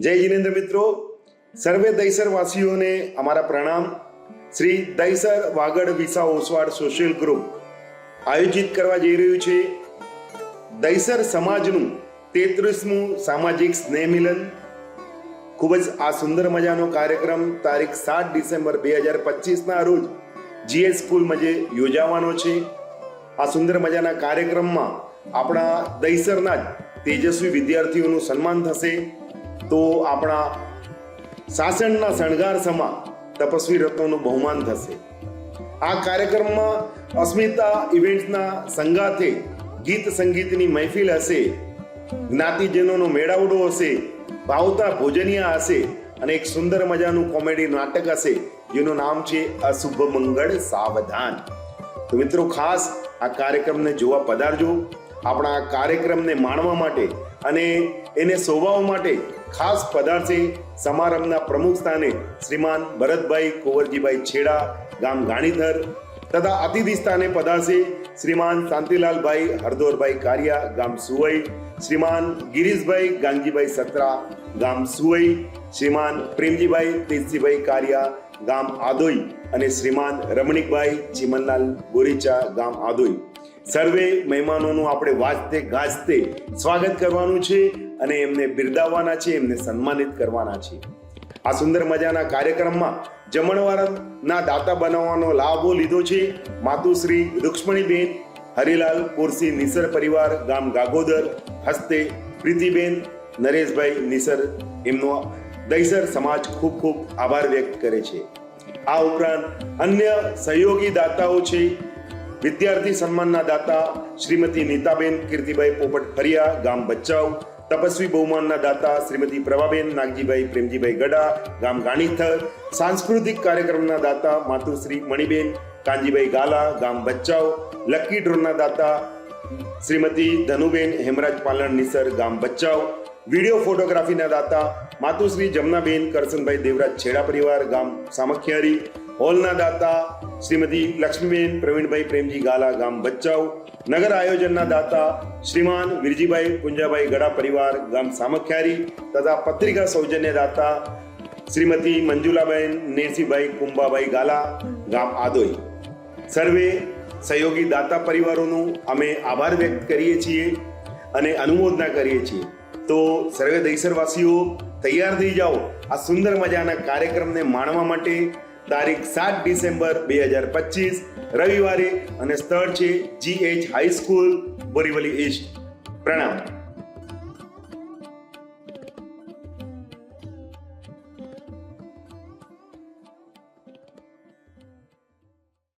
જય જિનેન્દ્ર મિત્રો, સર્વે દહીસર વાસીઓને અમારા પ્રણામ. શ્રી દહીસર વાગડ વિસા ઓસવાડ સોશિયલ ગ્રુપ આયોજિત કરવા જઈ રહ્યું છે દહીસર સમાજનું 33મું સામાજિક સ્નેહ મિલન. ખૂબ જ આ સુંદર મજાનો કાર્યક્રમ તારીખ 7 ડિસેમ્બર 2025ના રોજ જીએસ સ્કૂલમાં યોજાવાનો છે. આ સુંદર મજાના કાર્યક્રમમાં આપણા દહીસરના જ તેજસ્વી વિદ્યાર્થીઓનું સન્માન થશે. તો આપણા સાસણના શણગાર સમા તપસ્વી રત્નોનું બહુમાન થશે. આ કાર્યક્રમમાં અસ્મિતા ઇવેન્ટ્સના સંગાથે ગીત સંગીતની મહેફિલ હશે, જ્ઞાતિજનોનો મેળાવડો હશે, ભાવતા ભોજનિયા હશે અને એક સુંદર મજાનું કોમેડી નાટક હશે જેનું નામ છે અશુભ મંગળ સાવધાન. તો મિત્રો, ખાસ આ કાર્યક્રમને જોવા પધારજો. આપણા આ કાર્યક્રમને માણવા માટે અને એને શોભાવવા માટે ખાસ પધારશે સમારંભના પ્રમુખ સ્થાને શ્રીમાન ભરતભાઈ કુંવરજીભાઈ છેડા, ગામ ગાણીધર, તથા અતિથિ સ્થાને પધારશે શ્રીમાન શાંતિલાલભાઈ હરદોરભાઈ કારિયા, ગામ સુવઈ, શ્રીમાન ગિરીશભાઈ ગાંગજીભાઈ સત્રા, ગામ સુવઈ, શ્રીમાન પ્રેમજીભાઈ તેજસીભાઈ કારિયા, ગામ આદોઈ અને શ્રીમાન રમણીકભાઈ ચીમનલાલ બોરીચા, ગામ આદોઈ. સર્વે મહેમાનોનું આપણે વાજતે ગાજતે સ્વાગત કરવાનું છે અને એમને બિરદાવવાના છે, એમને સન્માનિત કરવાના છે. આ સુંદર મજાના કાર્યક્રમમાં જમણવારના દાતા બનાવવાનો લાભો લીધો છે માતુશ્રી રૂક્ષ્મણીબેન હરિલાલ કોરસી નિસર પરિવાર, ગામ ગાગોદર, હસ્તે પ્રીતિબેન નરેશભાઈ નિસર. એમનો દહીસર સમાજ ખૂબ ખૂબ આભાર વ્યક્ત કરે છે. આ ઉપરાંત અન્ય સહયોગી દાતાઓ છે. વિદ્યાર્થી સન્માનના દાતા શ્રીમતી નીતાબેન કીર્તિભાઈ પોપટ ફરિયા, ગામ બચ્ચાવ. તપસ્વી બહુમાનના દાતા શ્રીમતી પ્રભાબેન નાગજીભાઈ પ્રેમજીભાઈ ગડા, ગામ ગાણીથર. સાંસ્કૃતિક કાર્યક્રમના દાતા માતુશ્રી મણિબેન કાંજીભાઈ ગાલા, ગામ બચ્ચાવ. લકી ડ્રોના દાતા શ્રીમતી ધનુબેન હેમરાજ પાલણ નિસર, ગામ બચ્ચાવ. વિડીયો ફોટોગ્રાફીના દાતા માતુશ્રી જમનાબેન કરસનભાઈ દેવરાજ છેડા પરિવાર, ગામ સામખિયારી. હોલના દાતા શ્રીમતી લક્ષ્મીબેન પ્રવીણભાઈ પ્રેમજી ગાલા, ગામ બચ્ચાવ. નગર આયોજનના દાતા શ્રીમાન વિરજીભાઈ પુંજાભાઈ ગડા પરિવાર, ગામ સામખિયારી, તથા પત્રિકા સૌજન્ય દાતા શ્રીમતી મંજુલાબેન નેરસીભાઈ કુંભાભાઈ ગાલા, ગામ આદોઈ. સર્વે સહયોગી દાતા પરિવારોનું અમે આભાર વ્યક્ત કરીએ છીએ અને અનુમોદના કરીએ છીએ. તો સર્વે દહીસરવાસીઓ તૈયાર થઈ જાઓ આ સુંદર મજાના કાર્યક્રમને માણવા માટે. તારીખ 7 ડિસેમ્બર 2025 રવિવારે અને સ્થળ છે GH હાઈસ્કૂલ બોરીવલી ઈસ્ટ. પ્રણામ.